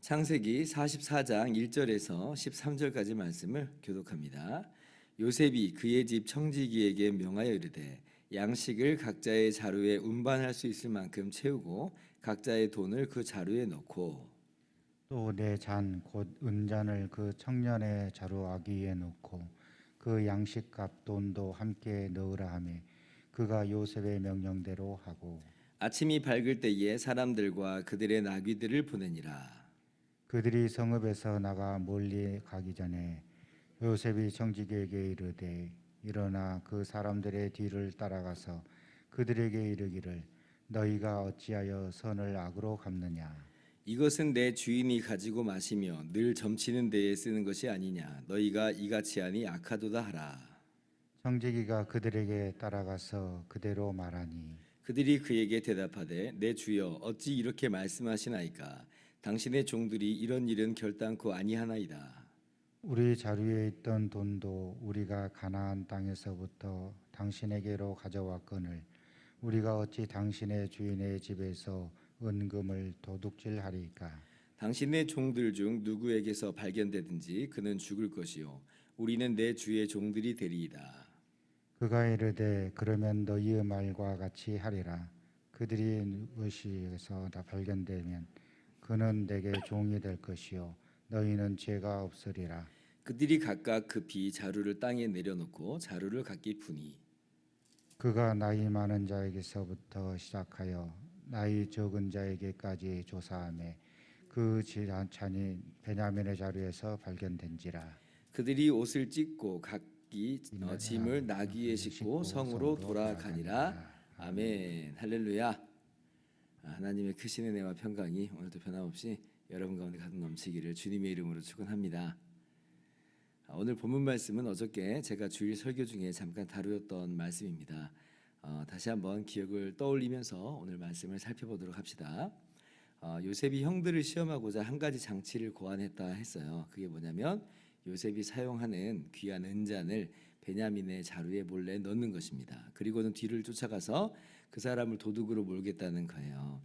창세기 44장 1절에서 13절까지 말씀을 교독합니다. 요셉이 그의 집 청지기에게 명하여 이르되 양식을 각자의 자루에 운반할 수 있을 만큼 채우고 각자의 돈을 그 자루에 넣고 또 내 잔 곧 은잔을 그 청년의 자루 아귀에 넣고 그 양식값 돈도 함께 넣으라 하매 그가 요셉의 명령대로 하고 아침이 밝을 때에 사람들과 그들의 나귀들을 보내니라. 그들이 성읍에서 나가 멀리 가기 전에 요셉이 청지기에게 이르되 일어나 그 사람들의 뒤를 따라가서 그들에게 이르기를 너희가 어찌하여 선을 악으로 갚느냐. 이것은 내 주인이 가지고 마시며 늘 점치는 데에 쓰는 것이 아니냐. 너희가 이같이 하니 악하도다 하라. 청지기가 그들에게 따라가서 그대로 말하니 그들이 그에게 대답하되 내 주여 어찌 이렇게 말씀하시나이까. 당신의 종들이 이런 일은 결단코 아니하나이다. 우리 자루에 있던 돈도 우리가 가나안 땅에서부터 당신에게로 가져왔거늘 우리가 어찌 당신의 주인의 집에서 은금을 도둑질하리까. 당신의 종들 중 누구에게서 발견되든지 그는 죽을 것이요 우리는 내 주의 종들이 되리이다. 그가 이르되 그러면 너희의 말과 같이 하리라. 그들이 무엇에서 다 발견되면 그는 내게 종이 될 것이요 너희는 죄가 없으리라. 그들이 각각 급히 자루를 땅에 내려놓고 자루를 각기 푸니 그가 나이 많은 자에게서부터 시작하여 나이 적은 자에게까지 조사하매 그 잔이 베냐민의 자루에서 발견된지라. 그들이 옷을 찢고 각기 짐을 나귀에 싣고 성으로 돌아가니라. 아멘. 할렐루야. 하나님의 크신 은혜와 평강이 오늘도 변함없이 여러분 가운데 가득 넘치기를 주님의 이름으로 축원합니다. 오늘 본문 말씀은 어저께 제가 주일 설교 중에 잠깐 다루었던 말씀입니다. 다시 한번 기억을 떠올리면서 오늘 말씀을 살펴보도록 합시다. 요셉이 형들을 시험하고자 한 가지 장치를 고안했다 했어요. 그게 뭐냐면 요셉이 사용하는 귀한 은잔을 베냐민의 자루에 몰래 넣는 것입니다. 그리고는 뒤를 쫓아가서 그 사람을 도둑으로 몰겠다는 거예요.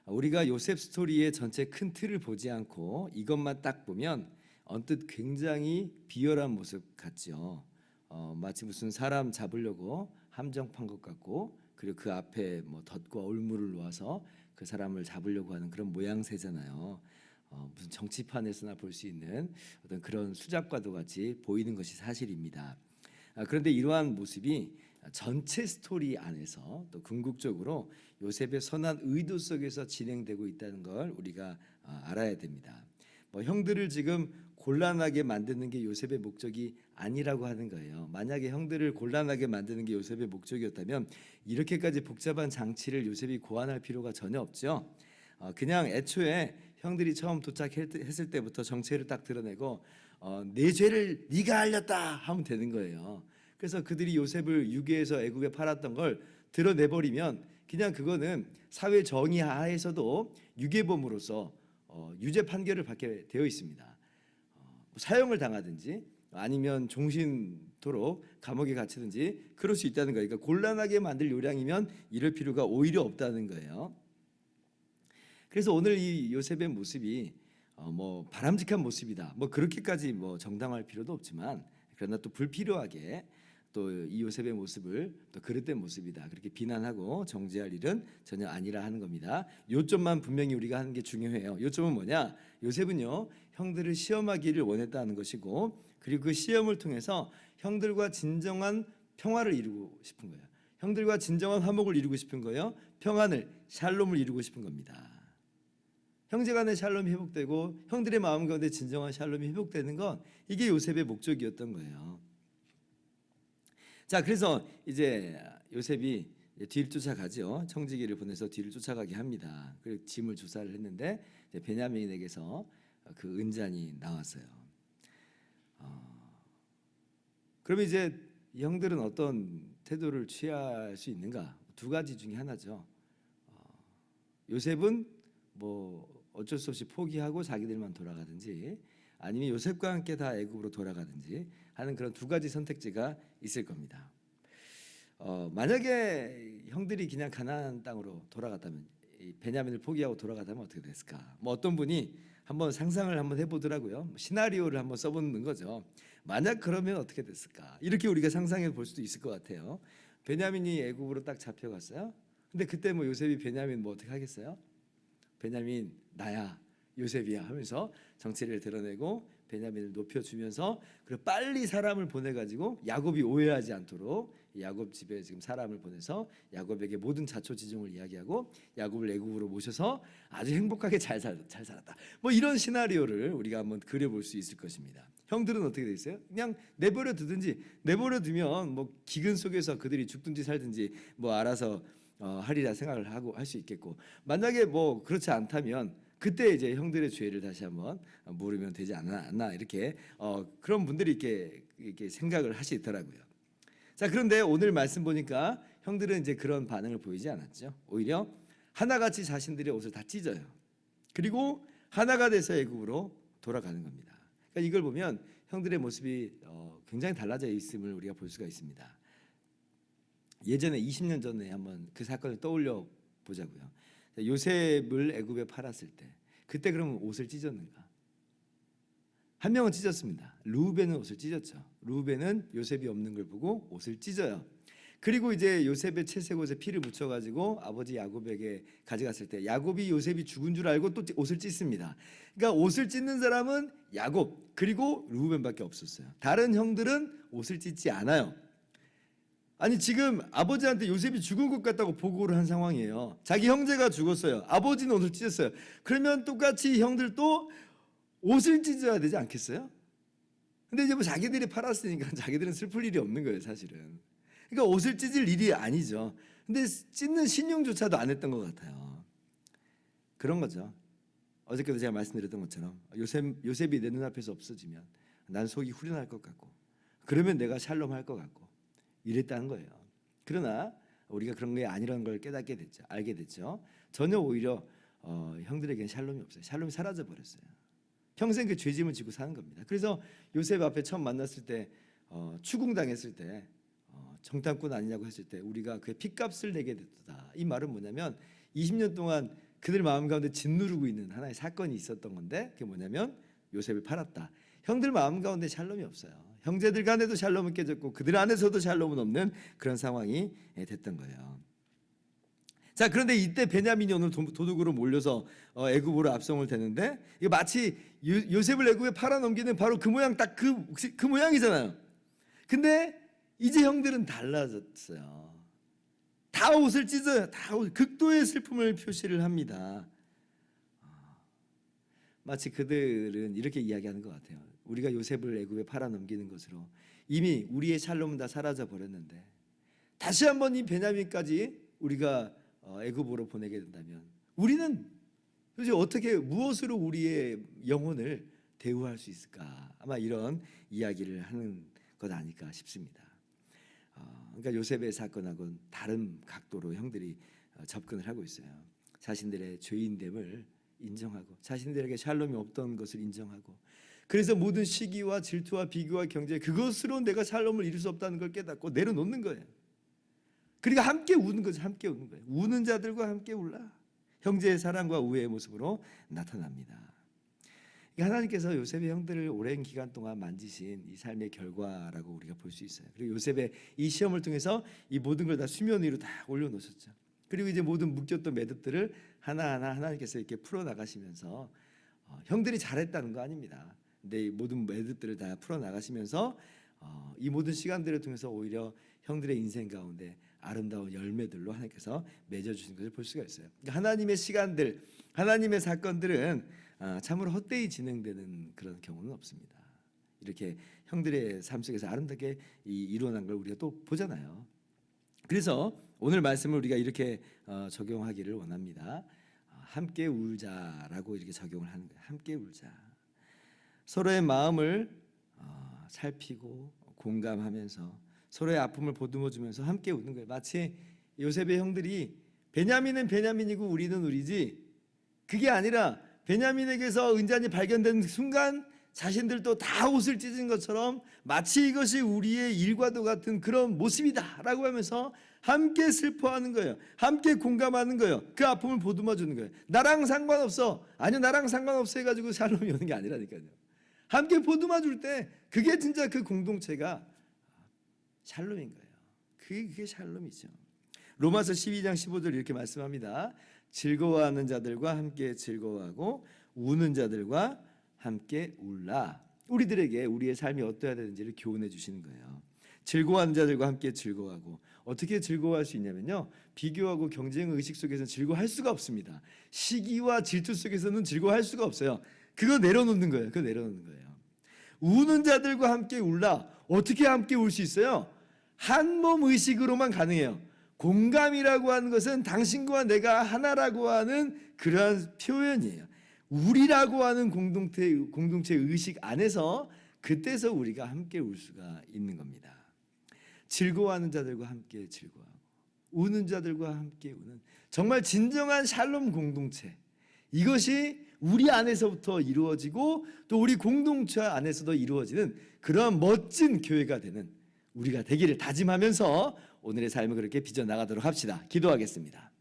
우리가 요셉 스토리의 전체 큰 틀을 보지 않고 이것만 딱 보면 언뜻 굉장히 비열한 모습 같죠. 마치 무슨 사람 잡으려고 함정 판 것 같고, 그리고 그 앞에 뭐 덫과 올무를 놓아서 그 사람을 잡으려고 하는 그런 모양새잖아요. 무슨 정치판에서나 볼 수 있는 어떤 그런 수작과도 같이 보이는 것이 사실입니다. 그런데 이러한 모습이 전체 스토리 안에서 또 궁극적으로 요셉의 선한 의도 속에서 진행되고 있다는 걸 우리가 알아야 됩니다. 형들을 지금 곤란하게 만드는 게 요셉의 목적이 아니라고 하는 거예요. 만약에 형들을 곤란하게 만드는 게 요셉의 목적이었다면 이렇게까지 복잡한 장치를 요셉이 고안할 필요가 전혀 없죠. 그냥 애초에 형들이 처음 도착했을 때부터 정체를 딱 드러내고 내 죄를 네가 알렸다 하면 되는 거예요. 그래서 그들이 요셉을 유괴해서 애국에 팔았던 걸 드러내버리면 그냥 그거는 사회 정의 하에서도 유괴범으로서 유죄 판결을 받게 되어 있습니다. 사형을 당하든지 아니면 종신토록 감옥에 갇히든지 그럴 수 있다는 거예요. 그러니까 곤란하게 만들 요량이면 이럴 필요가 오히려 없다는 거예요. 그래서 오늘 이 요셉의 모습이 바람직한 모습이다. 그렇게까지 정당화할 필요도 없지만 그러나 또 불필요하게 또 이 요셉의 모습을 또 그릇된 모습이다. 그렇게 비난하고 정죄할 일은 전혀 아니라 하는 겁니다. 요점만 분명히 우리가 하는 게 중요해요. 요점은 뭐냐? 요셉은요 형들을 시험하기를 원했다는 것이고 그리고 그 시험을 통해서 형들과 진정한 평화를 이루고 싶은 거예요. 형들과 진정한 화목을 이루고 싶은 거예요. 평안을 샬롬을 이루고 싶은 겁니다. 형제간의 샬롬이 회복되고 형들의 마음 가운데 진정한 샬롬이 회복되는 건 이게 요셉의 목적이었던 거예요. 자, 그래서 이제 요셉이 뒤를 쫓아가죠. 청지기를 보내서 뒤를 쫓아가게 합니다. 그리고 짐을 조사를 했는데 이제 베냐민에게서 그 은잔이 나왔어요. 그러면 이제 이 형들은 어떤 태도를 취할 수 있는가? 두 가지 중에 하나죠. 요셉은 뭐 어쩔 수 없이 포기하고 자기들만 돌아가든지 아니면 요셉과 함께 다 애굽으로 돌아가든지 하는 그런 두 가지 선택지가 있을 겁니다. 만약에 형들이 그냥 가나안 땅으로 돌아갔다면, 이 베냐민을 포기하고 돌아갔다면 어떻게 됐을까? 뭐 어떤 분이 한번 상상을 한번 해보더라고요. 시나리오를 한번 써보는 거죠. 만약 그러면 어떻게 됐을까? 이렇게 우리가 상상해 볼 수도 있을 것 같아요. 베냐민이 애굽으로 딱 잡혀갔어요. 근데 그때 뭐 요셉이 베냐민 뭐 어떻게 하겠어요? 베냐민 나야, 요셉이야 하면서 정체를 드러내고 베냐민을 높여주면서, 그리고 빨리 사람을 보내가지고 야곱이 오해하지 않도록 야곱 집에 지금 사람을 보내서 야곱에게 모든 자초지종을 이야기하고 야곱을 애굽으로 모셔서 아주 행복하게 잘 살았다. 뭐 이런 시나리오를 우리가 한번 그려볼 수 있을 것입니다. 형들은 어떻게 돼 있어요? 그냥 내버려 두든지, 내버려 두면 뭐 기근 속에서 그들이 죽든지 살든지 뭐 알아서 하리라 생각을 하고 할 수 있겠고, 만약에 뭐 그렇지 않다면 그때 이제 형들의 죄를 다시 한번 물으면 되지 않나 이렇게 그런 분들이 이렇게 생각을 하시더라고요. 자, 그런데 오늘 말씀 보니까 형들은 이제 그런 반응을 보이지 않았죠. 오히려 하나같이 자신들의 옷을 다 찢어요. 그리고 하나가 돼서 애굽으로 돌아가는 겁니다. 그러니까 이걸 보면 형들의 모습이 굉장히 달라져 있음을 우리가 볼 수가 있습니다. 예전에 20년 전에 한번 그 사건을 떠올려 보자고요. 요셉을 애굽에 팔았을 때 그때 그러면 옷을 찢었는가? 한 명은 찢었습니다. 르우벤은 옷을 찢었죠. 르우벤은 요셉이 없는 걸 보고 옷을 찢어요. 그리고 이제 요셉의 채색 옷에 피를 묻혀가지고 아버지 야곱에게 가져갔을 때 야곱이 요셉이 죽은 줄 알고 또 옷을 찢습니다. 그러니까 옷을 찢는 사람은 야곱 그리고 르우벤밖에 없었어요. 다른 형들은 옷을 찢지 않아요. 아니 지금 아버지한테 요셉이 죽은 것 같다고 보고를 한 상황이에요. 자기 형제가 죽었어요. 아버지는 옷을 찢었어요. 그러면 똑같이 형들도 옷을 찢어야 되지 않겠어요? 근데 이제 뭐 자기들이 팔았으니까 자기들은 슬플 일이 없는 거예요, 사실은. 그러니까 옷을 찢을 일이 아니죠. 근데 찢는 신용조차도 안 했던 것 같아요. 그런 거죠. 어저께도 제가 말씀드렸던 것처럼 요셉이 내 눈앞에서 없어지면 난 속이 후련할 것 같고, 그러면 내가 샬롬할 것 같고 이랬다는 거예요. 그러나 우리가 그런 게 아니라는 걸 깨닫게 됐죠. 알게 됐죠. 전혀 오히려 형들에게는 샬롬이 없어요. 샬롬이 사라져 버렸어요. 평생 그 죄짐을 지고 사는 겁니다. 그래서 요셉 앞에 처음 만났을 때 추궁당했을 때 정탐꾼 아니냐고 했을 때 우리가 그의 핏값을 내게 됐다. 이 말은 뭐냐면 20년 동안 그들 마음 가운데 짓누르고 있는 하나의 사건이 있었던 건데, 그게 뭐냐면 요셉을 팔았다. 형들 마음 가운데 샬롬이 없어요. 형제들 간에도 샬롬은 깨졌고 그들 안에서도 샬롬은 없는 그런 상황이 됐던 거예요. 자, 그런데 이때 베냐민이 오늘 도둑으로 몰려서 애굽으로 압송을 되는데, 이거 마치 요셉을 애굽에 팔아넘기는 바로 그 모양, 딱 그 모양이잖아요. 근데 이제 형들은 달라졌어요. 다 옷을 찢어요. 다 극도의 슬픔을 표시를 합니다. 마치 그들은 이렇게 이야기하는 것 같아요. 우리가 요셉을 애굽에 팔아넘기는 것으로 이미 우리의 샬롬은 다 사라져 버렸는데 다시 한번 이 베냐민까지 우리가 애굽으로 보내게 된다면 우리는 도대체 어떻게, 무엇으로 우리의 영혼을 대우할 수 있을까? 아마 이런 이야기를 하는 것 아닐까 싶습니다. 그러니까 요셉의 사건하고는 다른 각도로 형들이 접근을 하고 있어요. 자신들의 죄인됨을 인정하고 자신들에게 샬롬이 없던 것을 인정하고, 그래서 모든 시기와 질투와 비교와 경제, 그것으로 내가 샬롬을 이룰 수 없다는 걸 깨닫고 내려놓는 거예요. 그러니까 함께 우는 거죠. 함께 우는 거예요. 우는 자들과 함께 울라. 형제의 사랑과 우애의 모습으로 나타납니다. 하나님께서 요셉의 형들을 오랜 기간 동안 만지신 이 삶의 결과라고 우리가 볼 수 있어요. 그리고 요셉의 이 시험을 통해서 이 모든 걸 다 수면 위로 다 올려놓으셨죠. 그리고 이제 모든 묶였던 매듭들을 하나하나 하나님께서 이렇게 풀어나가시면서 형들이 잘했다는 거 아닙니다. 근데 이 모든 매듭들을 다 풀어나가시면서 이 모든 시간들을 통해서 오히려 형들의 인생 가운데 아름다운 열매들로 하나님께서 맺어주신 것을 볼 수가 있어요. 그러니까 하나님의 시간들, 하나님의 사건들은 참으로 헛되이 진행되는 그런 경우는 없습니다. 이렇게 형들의 삶 속에서 아름답게 일어난 걸 우리가 또 보잖아요. 그래서 오늘 말씀을 우리가 이렇게 적용하기를 원합니다. 함께 울자라고 이렇게 적용을 하는 거예요. 함께 울자. 서로의 마음을 살피고 공감하면서 서로의 아픔을 보듬어주면서 함께 우는 거예요. 마치 요셉의 형들이 베냐민은 베냐민이고 우리는 우리지, 그게 아니라 베냐민에게서 은잔이 발견된 순간 자신들도 다 옷을 찢은 것처럼 마치 이것이 우리의 일과도 같은 그런 모습이다라고 하면서 함께 슬퍼하는 거예요. 함께 공감하는 거예요. 그 아픔을 보듬어 주는 거예요. 나랑 상관없어. 아니요, 나랑 상관없어 해가지고 샬롬이 오는 게 아니라니까요. 함께 보듬어 줄 때 그게 진짜 그 공동체가 샬롬인 거예요. 그게 샬롬이죠. 로마서 12장 15절 이렇게 말씀합니다. 즐거워하는 자들과 함께 즐거워하고 우는 자들과 함께 울라. 우리들에게 우리의 삶이 어떠해야 되는지를 교훈해 주시는 거예요. 즐거워하는 자들과 함께 즐거워하고, 어떻게 즐거워할 수 있냐면요, 비교하고 경쟁 의식 속에서는 즐거워할 수가 없습니다. 시기와 질투 속에서는 즐거워할 수가 없어요. 그거 내려놓는 거예요. 그거 내려놓는 거예요. 우는 자들과 함께 울라. 어떻게 함께 울 수 있어요? 한 몸 의식으로만 가능해요. 공감이라고 하는 것은 당신과 내가 하나라고 하는 그러한 표현이에요. 우리라고 하는 공동체 의식 안에서 그때서 우리가 함께 울 수가 있는 겁니다. 즐거워하는 자들과 함께 즐거워하고 우는 자들과 함께 우는, 정말 진정한 샬롬 공동체, 이것이 우리 안에서부터 이루어지고 또 우리 공동체 안에서도 이루어지는 그런 멋진 교회가 되는 우리가 되기를 다짐하면서 오늘의 삶을 그렇게 빚어나가도록 합시다. 기도하겠습니다.